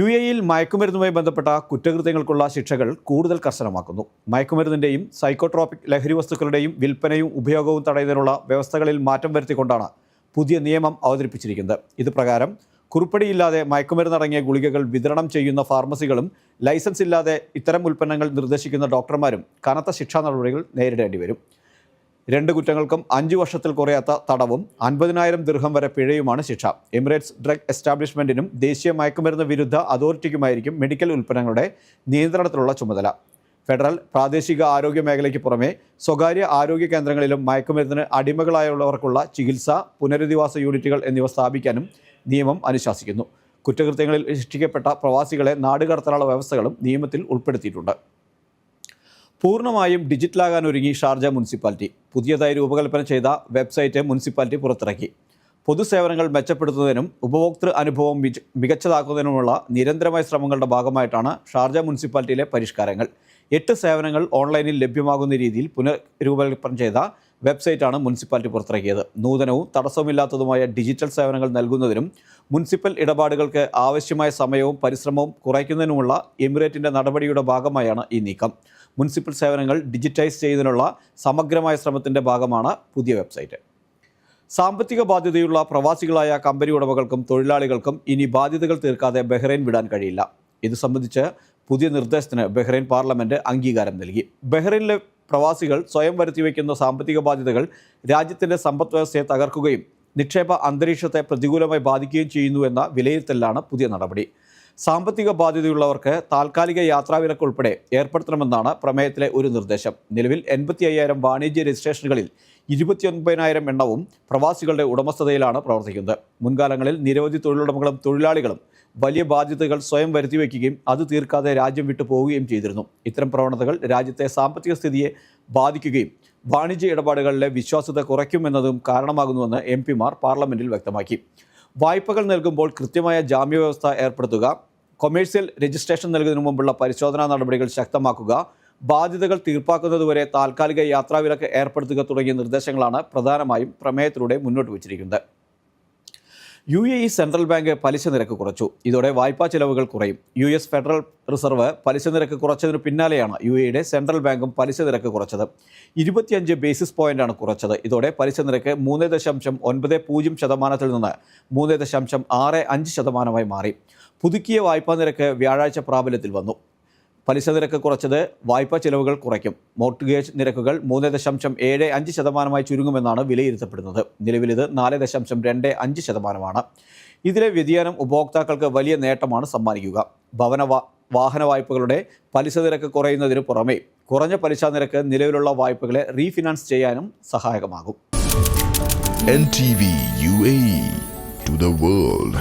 UAE-യിൽ മയക്കുമരുന്നുമായി ബന്ധപ്പെട്ട കുറ്റകൃത്യങ്ങൾക്കുള്ള ശിക്ഷകൾ കൂടുതൽ കർശനമാക്കുന്നു. മയക്കുമരുന്നിൻ്റെയും സൈക്കോട്രോപിക് ലഹരി വസ്തുക്കളുടെയും വിൽപ്പനയും ഉപയോഗവും തടയുന്നതിനുള്ള വ്യവസ്ഥകളിൽ മാറ്റം വരുത്തിക്കൊണ്ടാണ് പുതിയ നിയമം അവതരിപ്പിച്ചിരിക്കുന്നത്. ഇത് പ്രകാരം കുറിപ്പടിയില്ലാതെ മയക്കുമരുന്നടങ്ങിയ ഗുളികകൾ വിതരണം ചെയ്യുന്ന ഫാർമസികളും ലൈസൻസ് ഇല്ലാതെ ഇത്തരം ഉൽപ്പന്നങ്ങൾ നിർദ്ദേശിക്കുന്ന ഡോക്ടർമാരും കനത്ത ശിക്ഷാ നടപടികൾ നേരിടേണ്ടി വരും. 2 കുറ്റങ്ങൾക്കും 5 വർഷത്തിൽ കുറയാത്ത തടവും 50,000 ദിർഹം വരെ പിഴയുമാണ് ശിക്ഷ. എമിറേറ്റ്സ് ഡ്രഗ് എസ്റ്റാബ്ലിഷ്മെൻറ്റിനും ദേശീയ മയക്കുമരുന്ന് വിരുദ്ധ അതോറിറ്റിക്കുമായിരിക്കും മെഡിക്കൽ ഉൽപ്പന്നങ്ങളുടെ നിയന്ത്രണത്തിലുള്ള ചുമതല. ഫെഡറൽ പ്രാദേശിക ആരോഗ്യ മേഖലയ്ക്ക് പുറമെ സ്വകാര്യ ആരോഗ്യ കേന്ദ്രങ്ങളിലും മയക്കുമരുന്നിന് അടിമകളായുള്ളവർക്കുള്ള ചികിത്സ, പുനരധിവാസ യൂണിറ്റുകൾ എന്നിവ സ്ഥാപിക്കാനും നിയമം അനുശാസിക്കുന്നു. കുറ്റകൃത്യങ്ങളിൽ ശിക്ഷിക്കപ്പെട്ട പ്രവാസികളെ നാടുകടത്താനുള്ള വ്യവസ്ഥകളും നിയമത്തിൽ ഉൾപ്പെടുത്തിയിട്ടുണ്ട്. പൂർണ്ണമായും ഡിജിറ്റലാകാൻ ഒരുങ്ങി ഷാർജ മുനിസിപ്പാലിറ്റി. പുതിയതായി രൂപകൽപ്പന ചെയ്ത വെബ്സൈറ്റ് മുനിസിപ്പാലിറ്റി പുറത്തിറക്കി. പൊതുസേവനങ്ങൾ മെച്ചപ്പെടുത്തുന്നതിനും ഉപഭോക്തൃ അനുഭവം മികച്ചതാക്കുന്നതിനുമുള്ള നിരന്തരമായ ശ്രമങ്ങളുടെ ഭാഗമായിട്ടാണ് ഷാർജ മുനിസിപ്പാലിറ്റിയിലെ പരിഷ്കാരങ്ങൾ. 8 സേവനങ്ങൾ ഓൺലൈനിൽ ലഭ്യമാകുന്ന രീതിയിൽ പുനരൂപകൽപ്പന ചെയ്ത വെബ്സൈറ്റാണ് മുനിസിപ്പാലിറ്റി പുറത്തിറക്കിയത്. നൂതനവും തടസ്സമില്ലാത്തതുമായ ഡിജിറ്റൽ സേവനങ്ങൾ നൽകുന്നതിനും മുനിസിപ്പൽ ഇടപാടുകൾക്ക് ആവശ്യമായ സമയവും പരിശ്രമവും കുറയ്ക്കുന്നതിനുമുള്ള എമിറേറ്റിൻ്റെ നടപടിയുടെ ഭാഗമായാണ് ഈ നീക്കം. മുനിസിപ്പൽ സേവനങ്ങൾ ഡിജിറ്റൈസ് ചെയ്യുന്നതിനുള്ള സമഗ്രമായ ശ്രമത്തിൻ്റെ ഭാഗമാണ് പുതിയ വെബ്സൈറ്റ്. സാമ്പത്തിക ബാധ്യതയുള്ള പ്രവാസികളായ കമ്പനി ഉടമകൾക്കും തൊഴിലാളികൾക്കും ഇനി ബാധ്യതകൾ തീർക്കാതെ ബഹ്റൈൻ വിടാൻ കഴിയില്ല. ഇത് സംബന്ധിച്ച് പുതിയ നിർദ്ദേശത്തിന് ബഹ്റൈൻ പാർലമെൻറ്റ് അംഗീകാരം നൽകി. ബഹ്റൈനിലെ പ്രവാസികൾ സ്വയം വരുത്തിവെക്കുന്ന സാമ്പത്തിക ബാധ്യതകൾ രാജ്യത്തിൻ്റെ സമ്പദ് വ്യവസ്ഥയെ തകർക്കുകയും നിക്ഷേപ അന്തരീക്ഷത്തെ പ്രതികൂലമായി ബാധിക്കുകയും ചെയ്യുന്നുവെന്ന വിലയിരുത്തലാണ് പുതിയ നടപടി. സാമ്പത്തിക ബാധ്യതയുള്ളവർക്ക് താൽക്കാലിക യാത്രാവിലക്ക് ഉൾപ്പെടെ ഏർപ്പെടുത്തണമെന്നാണ് പ്രമേയത്തിലെ ഒരു നിർദ്ദേശം. നിലവിൽ 85,000 വാണിജ്യ രജിസ്ട്രേഷനുകളിൽ 29,000 എണ്ണവും പ്രവാസികളുടെ ഉടമസ്ഥതയിലാണ് പ്രവർത്തിക്കുന്നത്. മുൻകാലങ്ങളിൽ നിരവധി തൊഴിലുടമകളും തൊഴിലാളികളും വലിയ ബാധ്യതകൾ സ്വയം വരുത്തിവെക്കുകയും അത് തീർക്കാതെ രാജ്യം വിട്ടു പോവുകയും ചെയ്തിരുന്നു. ഇത്തരം പ്രവണതകൾ രാജ്യത്തെ സാമ്പത്തിക സ്ഥിതിയെ ബാധിക്കുകയും വാണിജ്യ ഇടപാടുകളിലെ വിശ്വാസ്യത കുറയ്ക്കുമെന്നതും കാരണമാകുന്നുവെന്ന് MP-മാർ പാർലമെൻറ്റിൽ വ്യക്തമാക്കി. വായ്പകൾ നൽകുമ്പോൾ കൃത്യമായ ജാമ്യവ്യവസ്ഥ ഏർപ്പെടുത്തുക, കൊമേഴ്സ്യൽ രജിസ്ട്രേഷൻ നൽകുന്നതിന് മുമ്പുള്ള പരിശോധനാ നടപടികൾ ശക്തമാക്കുക, ബാധ്യതകൾ തീർപ്പാക്കുന്നതുവരെ താൽക്കാലിക യാത്രാവിലക്ക് ഏർപ്പെടുത്തുക തുടങ്ങിയ നിർദ്ദേശങ്ങളാണ് പ്രധാനമായും പ്രമേയത്തിലൂടെ മുന്നോട്ട് വച്ചിരിക്കുന്നത്. UAE സെൻട്രൽ ബാങ്ക് പലിശ നിരക്ക് കുറച്ചു. ഇതോടെ വായ്പാ ചെലവുകൾ കുറയും. US ഫെഡറൽ റിസർവ് പലിശ നിരക്ക് കുറച്ചതിനു പിന്നാലെയാണ് UAEയുടെ സെൻട്രൽ ബാങ്കും പലിശ നിരക്ക് കുറച്ചത്. 25 ബേസിസ് പോയിന്റാണ് കുറച്ചത്. ഇതോടെ പലിശ നിരക്ക് 3.90% നിന്ന് 3.65% മാറി. പുതുക്കിയ വായ്പാ നിരക്ക് വ്യാഴാഴ്ച പ്രാബല്യത്തിൽ വന്നു. പലിശ നിരക്ക് കുറച്ചത് വായ്പാ ചെലവുകൾ കുറയ്ക്കും. മോർട്ട്ഗേജ് നിരക്കുകൾ 3.75% ചുരുങ്ങുമെന്നാണ് വിലയിരുത്തപ്പെടുന്നത്. നിലവിൽ ഇത് 4.25%. ഇതിലെ വ്യതിയാനം ഉപഭോക്താക്കൾക്ക് വലിയ നേട്ടമാണ് സമ്മാനിക്കുക. വാഹന വായ്പകളുടെ പലിശ നിരക്ക് കുറയുന്നതിന് പുറമെ കുറഞ്ഞ പലിശ നിരക്ക് നിലവിലുള്ള വായ്പകളെ റീഫിനാൻസ് ചെയ്യാനും സഹായകമാകും. NTV UAE to the world.